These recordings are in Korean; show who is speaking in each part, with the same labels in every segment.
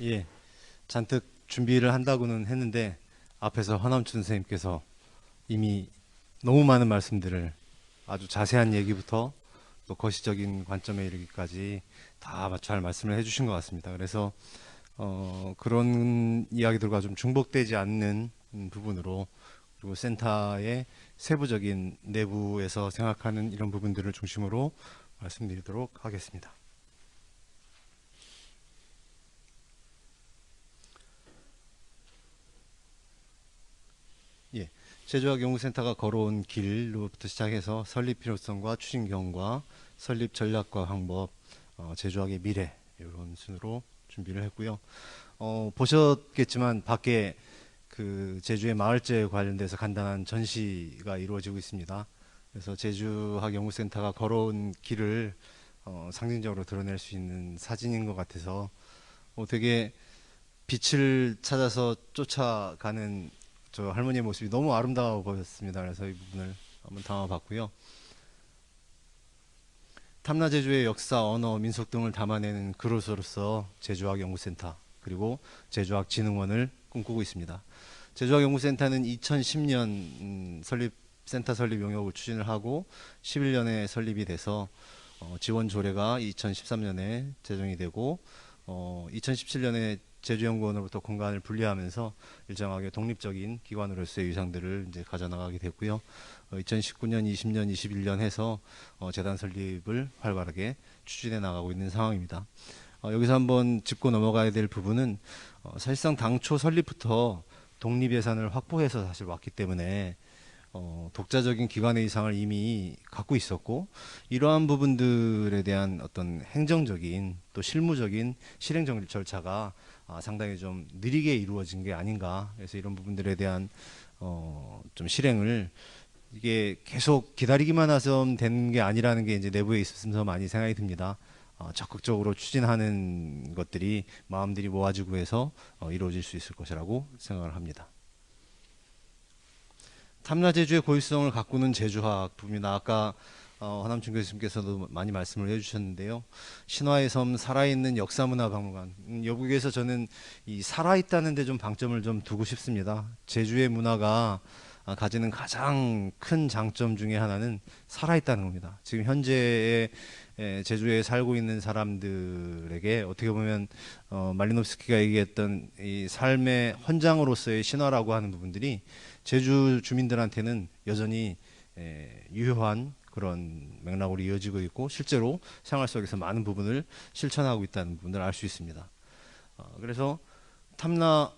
Speaker 1: 예, 잔뜩 준비를 한다고는 했는데 앞에서 허남춘 선생님께서 이미 너무 많은 말씀들을 아주 자세한 얘기부터 또 거시적인 관점에 이르기까지 다 잘 말씀을 해주신 것 같습니다. 그래서 그런 이야기들과 좀 중복되지 않는 부분으로 그리고 센터의 세부적인 내부에서 생각하는 이런 부분들을 중심으로 말씀드리도록 하겠습니다. 예, 제주학연구센터가 걸어온 길로부터 시작해서 설립 필요성과 추진 경과, 설립 전략과 방법, 제주학의 미래 이런 순으로 준비를 했고요. 보셨겠지만 밖에 그 제주의 마을제 관련돼서 간단한 전시가 이루어지고 있습니다. 그래서 제주학연구센터가 걸어온 길을 상징적으로 드러낼 수 있는 사진인 것 같아서 되게 빛을 찾아서 쫓아가는 저 할머니의 모습이 너무 아름다워 보였습니다. 그래서 이 부분을 한번 담아봤고요. 탐라 제주의 역사, 언어, 민속 등을 담아내는 그로서로서 제주학연구센터 그리고 제주학진흥원을 꿈꾸고 있습니다. 제주학연구센터는 2010년 센터 설립 용역을 추진을 하고 11년에 설립이 돼서 지원 조례가 2013년에 제정이 되고 2017년에 제주연구원으로부터 공간을 분리하면서 일정하게 독립적인 기관으로서의 위상들을 이제 가져나가게 됐고요. 2019년, 20년, 21년 해서 재단 설립을 활발하게 추진해 나가고 있는 상황입니다. 여기서 한번 짚고 넘어가야 될 부분은 사실상 당초 설립부터 독립 예산을 확보해서 사실 왔기 때문에 독자적인 기관의 이상을 이미 갖고 있었고 이러한 부분들에 대한 어떤 행정적인 또 실무적인 실행 절차가 상당히 좀 느리게 이루어진 게 아닌가. 그래서 이런 부분들에 대한 좀 실행을 이게 계속 기다리기만 해서 되는 게 아니라는 게 이제 내부에 있으면서 많이 생각이 듭니다. 적극적으로 추진하는 것들이 마음들이 모아지고 해서 이루어질 수 있을 것이라고 생각을 합니다. 탐라제주의 고유성을 가꾸는 제주학 부분이나 아까 허남춘 교수님께서도 많이 말씀을 해주셨는데요. 신화의 섬 살아있는 역사문화박물관 여기에서 저는 이 살아있다는 데 좀 방점을 좀 두고 싶습니다. 제주의 문화가 가지는 가장 큰 장점 중에 하나는 살아있다는 겁니다. 지금 현재의 제주에 살고 있는 사람들에게 어떻게 보면 말리노프스키가 얘기했던 이 삶의 헌장으로서의 신화라고 하는 부분들이 제주 주민들한테는 여전히 유효한 그런 맥락으로 이어지고 있고 실제로 생활 속에서 많은 부분을 실천하고 있다는 부분을 알 수 있습니다. 그래서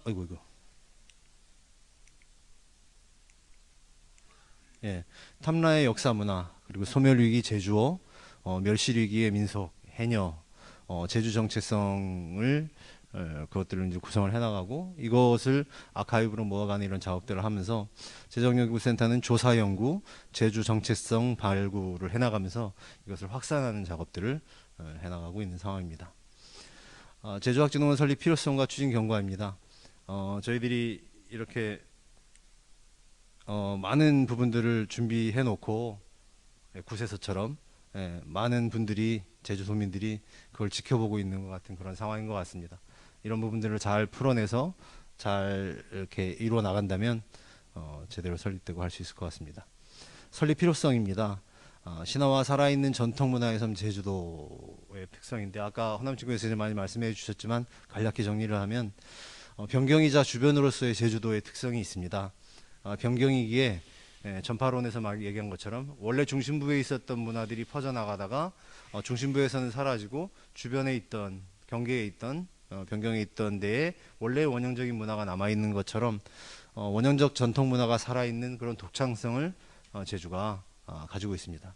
Speaker 1: 아이고 예, 탐라의 역사 문화 그리고 소멸위기 제주어 멸실위기의 민속 해녀 제주 정체성을 그것들을 이제 구성을 해나가고 이것을 아카이브로 모아가는 이런 작업들을 하면서 제주연구센터는 조사 연구, 제주 정체성 발굴을 해나가면서 이것을 확산하는 작업들을 해나가고 있는 상황입니다. 제주학진흥원 설립 필요성과 추진 경과입니다. 저희들이 이렇게 많은 부분들을 준비해 놓고 구세서처럼 많은 분들이 제주 도민들이 그걸 지켜보고 있는 것 같은 그런 상황인 것 같습니다. 이런 부분들을 잘 풀어내서 잘 이렇게 이루어 나간다면 제대로 설립되고 할 수 있을 것 같습니다. 설립 필요성입니다. 신화와 살아있는 전통 문화의 섬 제주도의 특성인데 아까 허남진 교수님 많이 말씀해 주셨지만 간략히 정리를 하면 변경이자 주변으로서의 제주도의 특성이 있습니다. 변경이기에 전파론에서 막 얘기한 것처럼 원래 중심부에 있었던 문화들이 퍼져나가다가 중심부에서는 사라지고 주변에 있던 경계에 있던 변경에 있던 데에 원래 원형적인 문화가 남아있는 것처럼 원형적 전통 문화가 살아있는 그런 독창성을 제주가 가지고 있습니다.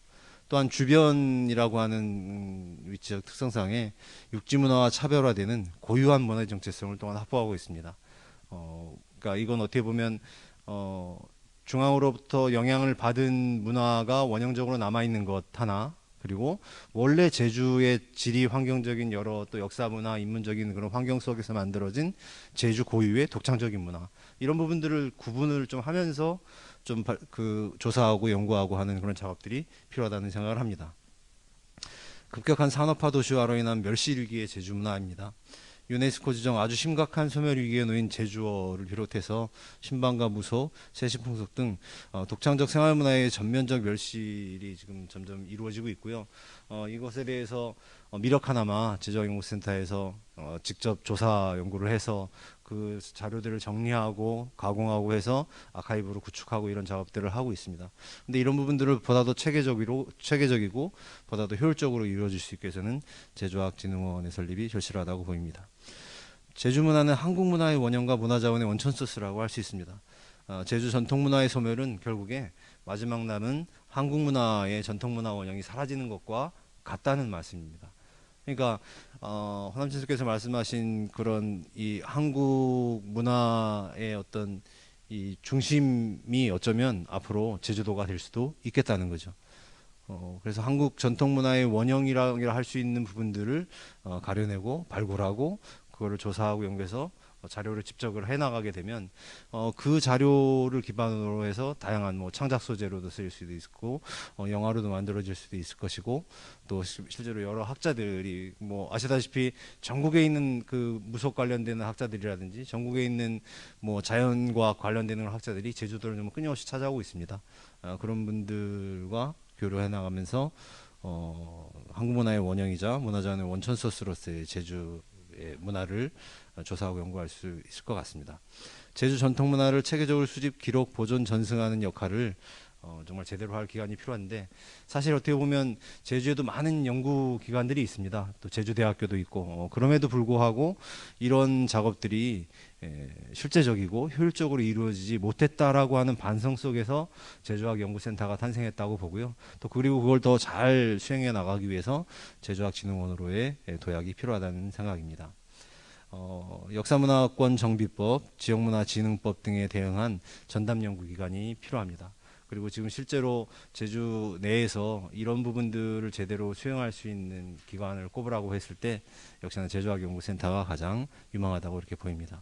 Speaker 1: 또한 주변이라고 하는 위치적 특성상에 육지 문화와 차별화되는 고유한 문화의 정체성을 또한 확보하고 있습니다. 그러니까 이건 어떻게 보면 중앙으로부터 영향을 받은 문화가 원형적으로 남아있는 것 하나 그리고 원래 제주의 지리 환경적인 여러 또 역사 문화 인문적인 그런 환경 속에서 만들어진 제주 고유의 독창적인 문화 이런 부분들을 구분을 좀 하면서 좀 그 조사하고 연구하고 하는 그런 작업들이 필요하다는 생각을 합니다. 급격한 산업화 도시화로 인한 멸실위기의 제주 문화입니다. 유네스코 지정 아주 심각한 소멸 위기에 놓인 제주어를 비롯해서 신방과 무소, 세시풍속 등 독창적 생활문화의 전면적 멸실이 지금 점점 이루어지고 있고요. 이것에 대해서 미력하나마 제주학연구센터에서 직접 조사 연구를 해서 그 자료들을 정리하고 가공하고 해서 아카이브로 구축하고 이런 작업들을 하고 있습니다. 근데 이런 부분들을 보다 더 체계적이고 보다 더 효율적으로 이루어질 수 있게 해서는 제주학진흥원의 설립이 절실하다고 보입니다. 제주문화는 한국문화의 원형과 문화자원의 원천 소스라고 할 수 있습니다. 제주 전통문화의 소멸은 결국에 마지막 남은 한국문화의 전통문화 원형이 사라지는 것과 같다는 말씀입니다. 그러니까 허남진 선생께서 말씀하신 그런 이 한국 문화의 어떤 이 중심이 어쩌면 앞으로 제주도가 될 수도 있겠다는 거죠. 그래서 한국 전통 문화의 원형이라 할 수 있는 부분들을 가려내고 발굴하고 그거를 조사하고 연구해서 자료를 집적을 해나가게 되면 그 자료를 기반으로 해서 다양한 뭐 창작 소재로도 쓰일 수도 있고 영화로도 만들어질 수도 있을 것이고 또 실제로 여러 학자들이 뭐 아시다시피 전국에 있는 그 무속 관련되는 학자들이라든지 전국에 있는 뭐 자연과학 관련되는 학자들이 제주도를 좀 끊임없이 찾아오고 있습니다. 그런 분들과 교류해 나가면서 한국 문화의 원형이자 문화자원의 원천 소스로서의 제주의 문화를 조사하고 연구할 수 있을 것 같습니다. 제주 전통 문화를 체계적으로 수집, 기록, 보존, 전승하는 역할을 정말 제대로 할 기관이 필요한데 사실 어떻게 보면 제주에도 많은 연구 기관들이 있습니다. 또 제주대학교도 있고 그럼에도 불구하고 이런 작업들이 실제적이고 효율적으로 이루어지지 못했다라고 하는 반성 속에서 제주학연구센터가 탄생했다고 보고요. 또 그리고 그걸 더 잘 수행해 나가기 위해서 제주학진흥원으로의 도약이 필요하다는 생각입니다. 역사문화권 정비법, 지역문화진흥법 등에 대응한 전담연구기관이 필요합니다. 그리고 지금 실제로 제주 내에서 이런 부분들을 제대로 수행할 수 있는 기관을 꼽으라고 했을 때 역시나 제주학연구센터가 가장 유망하다고 이렇게 보입니다.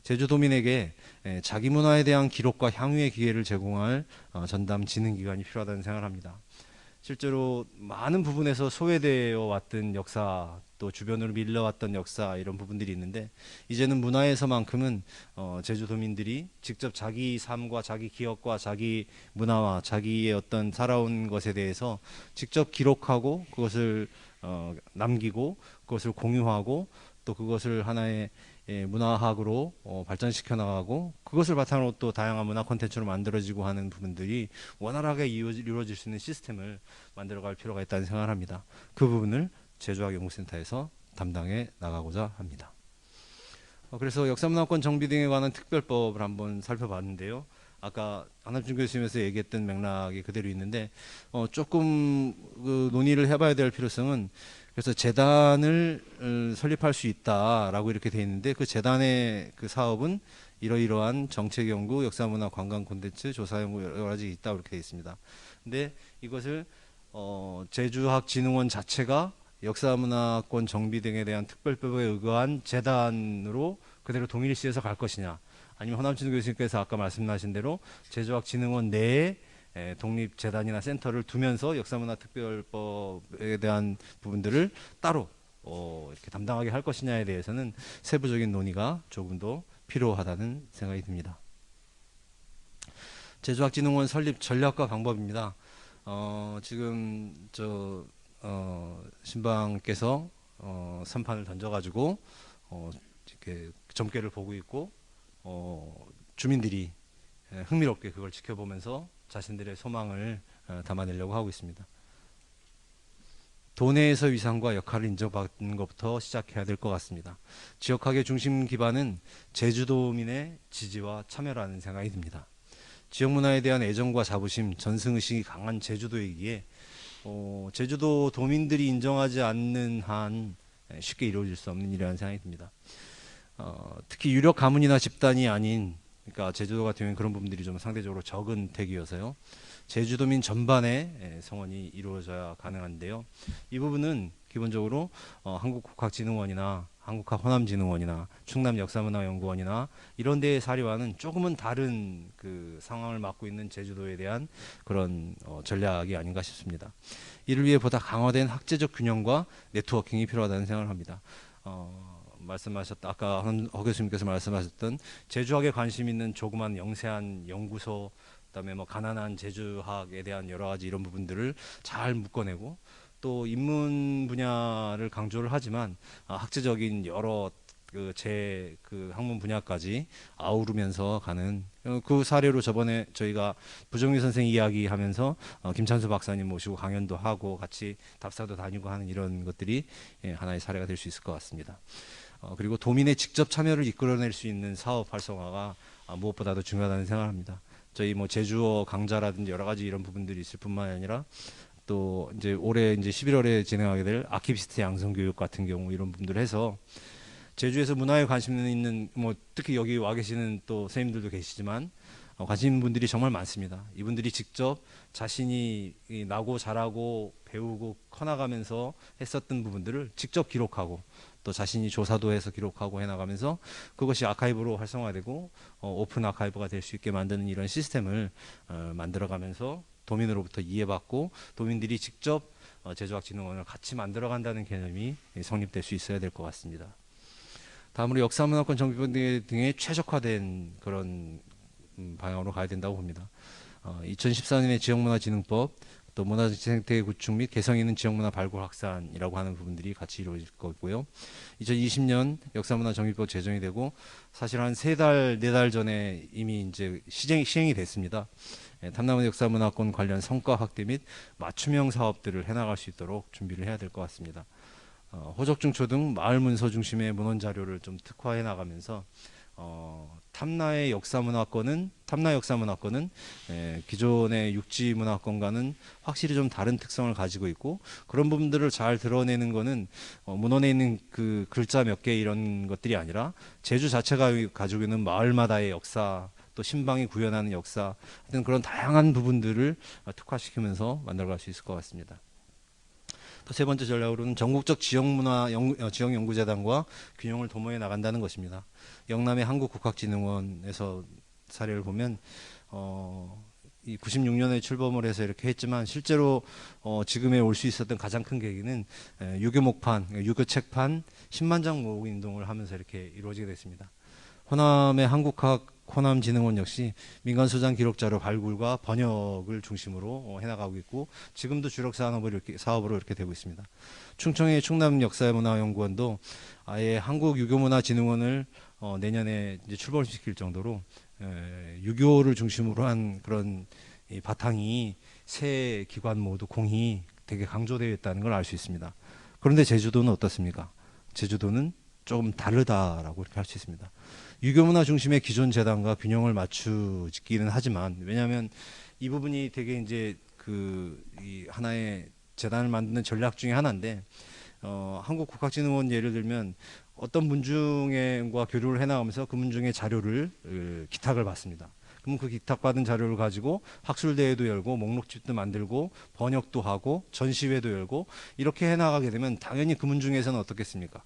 Speaker 1: 제주도민에게 자기 문화에 대한 기록과 향유의 기회를 제공할 전담 진흥기관이 필요하다는 생각을 합니다. 실제로 많은 부분에서 소외되어 왔던 역사 또 주변으로 밀려왔던 역사 이런 부분들이 있는데 이제는 문화에서만큼은 제주도민들이 직접 자기 삶과 자기 기억과 자기 문화와 자기의 어떤 살아온 것에 대해서 직접 기록하고 그것을 남기고 그것을 공유하고 또 그것을 하나의 문화학으로 발전시켜 나가고 그것을 바탕으로 또 다양한 문화 콘텐츠로 만들어지고 하는 부분들이 원활하게 이루어질 수 있는 시스템을 만들어갈 필요가 있다는 생각을 합니다. 그 부분을 제주학연구센터에서 담당해 나가고자 합니다. 그래서 역사문화권 정비 등에 관한 특별법을 한번 살펴봤는데요. 아까 안남준 교수님께서 얘기했던 맥락이 그대로 있는데 조금 그 논의를 해봐야 될 필요성은 그래서 재단을 설립할 수 있다라고 이렇게 돼 있는데 그 재단의 그 사업은 이러이러한 정책 연구, 역사문화 관광 콘텐츠 조사 연구 여러 가지 있다 이렇게 돼 있습니다. 근데 이것을 제주학진흥원 자체가 역사문화권 정비 등에 대한 특별법에 의거한 재단으로 그대로 동일시해서 갈 것이냐 아니면 허남진 교수님께서 아까 말씀하신 대로 제주학진흥원 내에 독립재단이나 센터를 두면서 역사문화특별법에 대한 부분들을 따로 이렇게 담당하게 할 것이냐에 대해서는 세부적인 논의가 조금 더 필요하다는 생각이 듭니다. 제주학진흥원 설립 전략과 방법입니다. 지금 신방께서 선판을 던져가지고 이렇게 점괘를 보고 있고 주민들이 흥미롭게 그걸 지켜보면서 자신들의 소망을 담아내려고 하고 있습니다. 도내에서 위상과 역할을 인정받는 것부터 시작해야 될 것 같습니다. 지역학의 중심 기반은 제주도민의 지지와 참여라는 생각이 듭니다. 지역문화에 대한 애정과 자부심, 전승의식이 강한 제주도이기에 제주도 도민들이 인정하지 않는 한 쉽게 이루어질 수 없는 일이라는 생각이 듭니다. 특히 유력 가문이나 집단이 아닌 그러니까 제주도 같은 경우는 그런 부분들이 좀 상대적으로 적은 댁이어서요. 제주도민 전반의 성원이 이루어져야 가능한데요. 이 부분은 기본적으로 한국국학진흥원이나 한국학호남진흥원이나 충남역사문화연구원이나 이런 데의 사례와는 조금은 다른 그 상황을 맡고 있는 제주도에 대한 그런 전략이 아닌가 싶습니다. 이를 위해 보다 강화된 학제적 균형과 네트워킹이 필요하다는 생각을 합니다. 아까 허 교수님께서 말씀하셨던 제주학에 관심 있는 조그만 영세한 연구소, 그다음에 뭐 가난한 제주학에 대한 여러 가지 이런 부분들을 잘 묶어내고, 또 인문 분야를 강조를 하지만 학제적인 여러 그 학문 분야까지 아우르면서 가는 그 사례로 저번에 저희가 부정유 선생 이야기하면서 김찬수 박사님 모시고 강연도 하고 같이 답사도 다니고 하는 이런 것들이 하나의 사례가 될 수 있을 것 같습니다. 그리고 도민의 직접 참여를 이끌어낼 수 있는 사업 활성화가 무엇보다도 중요하다는 생각합니다. 저희 뭐 제주어 강좌라든지 여러 가지 이런 부분들이 있을 뿐만 아니라 또 이제 올해 이제 11월에 진행하게 될 아키비스트 양성 교육 같은 경우 이런 부분들을 해서 제주에서 문화에 관심 있는 뭐 특히 여기 와 계시는 또 선생님들도 계시지만 관심 있는 분들이 정말 많습니다. 이분들이 직접 자신이 나고 자라고 배우고 커나가면서 했었던 부분들을 직접 기록하고 또 자신이 조사도 해서 기록하고 해나가면서 그것이 아카이브로 활성화되고 오픈 아카이브가 될 수 있게 만드는 이런 시스템을 만들어가면서 도민으로부터 이해받고 도민들이 직접 제주학진흥원을 같이 만들어간다는 개념이 성립될 수 있어야 될 것 같습니다. 다음으로 역사문화권 정비법 등에 최적화된 그런 방향으로 가야 된다고 봅니다. 2014년에 지역문화진흥법, 또 문화생태 구축 및 개성 있는 지역문화 발굴 확산이라고 하는 부분들이 같이 이루어질 거고요. 2020년 역사문화 정비법 제정이 되고 사실 한 3달, 4달 전에 이미 이제 시행이 됐습니다. 탐남 역사문화권 관련 성과 확대 및 맞춤형 사업들을 해나갈 수 있도록 준비를 해야 될 것 같습니다. 호적중초 등 마을 문서 중심의 문헌 자료를 좀 특화해 나가면서 탐나 역사문화권은 기존의 육지문화권과는 확실히 좀 다른 특성을 가지고 있고, 그런 부분들을 잘 드러내는 거는 문헌에 있는 그 글자 몇 개 이런 것들이 아니라 제주 자체가 가지고 있는 마을마다의 역사, 또 신방이 구현하는 역사 같은 그런 다양한 부분들을 특화시키면서 만들어갈 수 있을 것 같습니다. 또 세 번째 전략으로는 전국적 지역연구재단과 균형을 도모해 나간다는 것입니다. 영남의 한국국학진흥원에서 사례를 보면 이 96년에 출범을 해서 이렇게 했지만 실제로 지금에 올 수 있었던 가장 큰 계기는 유교 목판, 유교 책판 10만 장 모으기 운동을 하면서 이렇게 이루어지게 됐습니다. 호남의 한국학 호남진흥원 역시 민간소장 기록자료 발굴과 번역을 중심으로 해나가고 있고 지금도 주력 사업으로 이렇게 되고 있습니다. 충청의 충남역사문화연구원도 아예 한국유교문화진흥원을 내년에 이제 출범시킬 정도로 유교를 중심으로 한 그런 바탕이 세 기관 모두 공히 되게 강조되어 있다는 걸 알 수 있습니다. 그런데 제주도는 어떻습니까? 제주도는 조금 다르다라고 이렇게 할 수 있습니다. 유교문화 중심의 기존 재단과 균형을 맞추기는 하지만, 왜냐하면 이 부분이 되게 이제 이 하나의 재단을 만드는 전략 중에 하나인데, 한국국학진흥원 예를 들면 어떤 문중과 교류를 해나가면서 그 문중의 자료를 기탁을 받습니다. 그럼 그 기탁받은 자료를 가지고 학술대회도 열고 목록집도 만들고 번역도 하고 전시회도 열고 이렇게 해나가게 되면 당연히 그 문중에서는 어떻겠습니까?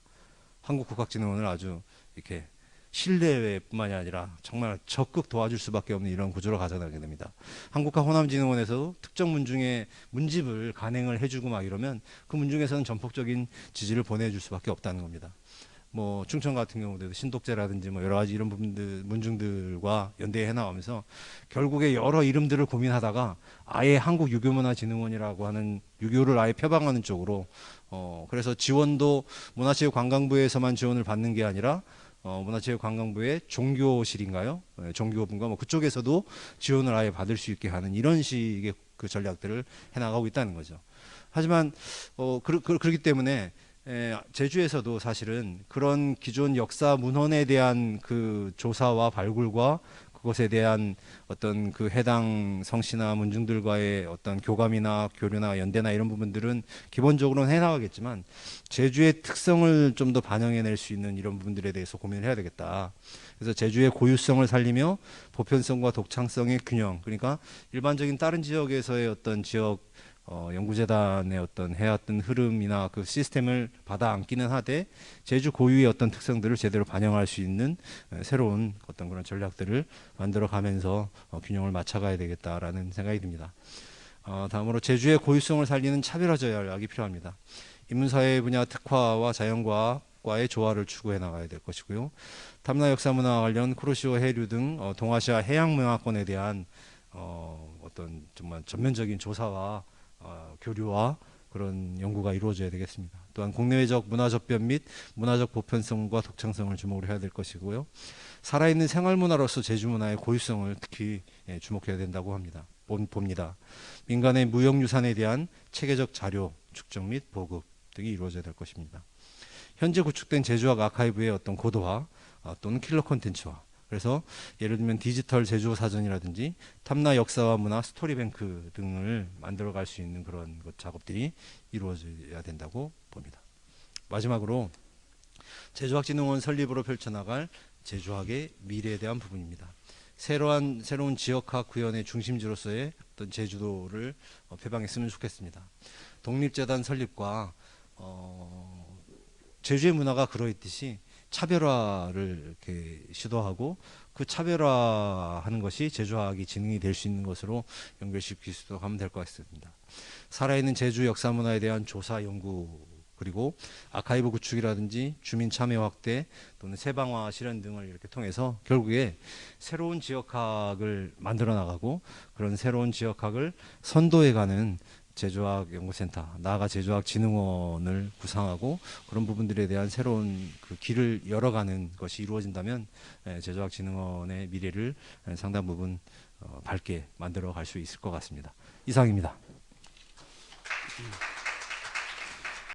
Speaker 1: 한국국학진흥원을 아주 이렇게 신뢰뿐만이 아니라 정말 적극 도와줄 수밖에 없는 이런 구조로 가져가게 됩니다. 한국학 호남진흥원에서 특정 문중의 문집을 간행을 해주고 막 이러면 그 문중에서는 전폭적인 지지를 보내줄 수밖에 없다는 겁니다. 뭐 충청 같은 경우도 신독제라든지 뭐 여러 가지 이런 부분들 문중들과 연대해 나가면서 결국에 여러 이름들을 고민하다가 아예 한국유교문화진흥원이라고 하는 유교를 아예 표방하는 쪽으로 그래서 지원도 문화체육관광부에서만 지원을 받는 게 아니라 문화체육관광부의 종교실인가요? 종교부인가 뭐 그쪽에서도 지원을 아예 받을 수 있게 하는 이런 식의 그 전략들을 해나가고 있다는 거죠. 하지만 그렇기 때문에 제주에서도 사실은 그런 기존 역사 문헌에 대한 그 조사와 발굴과 그것에 대한 어떤 그 해당 성씨나 문중들과의 어떤 교감이나 교류나 연대나 이런 부분들은 기본적으로는 해나가겠지만 제주의 특성을 좀 더 반영해낼 수 있는 이런 부분들에 대해서 고민을 해야 되겠다. 그래서 제주의 고유성을 살리며 보편성과 독창성의 균형, 그러니까 일반적인 다른 지역에서의 어떤 지역 연구재단의 어떤 해왔던 흐름이나 그 시스템을 받아 안기는 하되 제주 고유의 어떤 특성들을 제대로 반영할 수 있는 새로운 어떤 그런 전략들을 만들어 가면서 균형을 맞춰가야 되겠다라는 생각이 듭니다. 다음으로 제주의 고유성을 살리는 차별화 전략이 필요합니다. 인문사회 분야 특화와 자연과학, 과의 조화를 추구해 나가야 될 것이고요. 탐나 역사문화와 관련 쿠로시오 해류 등 동아시아 해양문화권에 대한 어떤 정말 전면적인 조사와 교류와 그런 연구가 이루어져야 되겠습니다. 또한 국내외적 문화적 변 및 문화적 보편성과 독창성을 주목을 해야 될 것이고요. 살아있는 생활문화로서 제주문화의 고유성을 특히 주목해야 된다고 봅니다. 민간의 무형유산에 대한 체계적 자료 축적 및 보급 등이 이루어져야 될 것입니다. 현재 구축된 제주학 아카이브의 어떤 고도화 또는 킬러 콘텐츠화, 그래서 예를 들면 디지털 제주 사전이라든지 탐나 역사와 문화 스토리뱅크 등을 만들어갈 수 있는 그런 작업들이 이루어져야 된다고 봅니다. 마지막으로 제주학진흥원 설립으로 펼쳐나갈 제주학의 미래에 대한 부분입니다. 새로운 지역학 구현의 중심지로서의 어떤 제주도를 표방했으면 좋겠습니다. 독립재단 설립과 제주의 문화가 그러했듯이 차별화를 이렇게 시도하고 그 차별화하는 것이 제주학이 진흥이 될 수 있는 것으로 연결시킬 수 있도록 하면 될 것 같습니다. 살아있는 제주 역사 문화에 대한 조사 연구 그리고 아카이브 구축이라든지 주민 참여 확대 또는 세방화 실현 등을 이렇게 통해서 결국에 새로운 지역학을 만들어 나가고 그런 새로운 지역학을 선도해가는 제주학 연구센터, 나아가 제주학 진흥원을 구상하고 그런 부분들에 대한 새로운 그 길을 열어가는 것이 이루어진다면 제주학 진흥원의 미래를 상당 부분 밝게 만들어 갈 수 있을 것 같습니다. 이상입니다.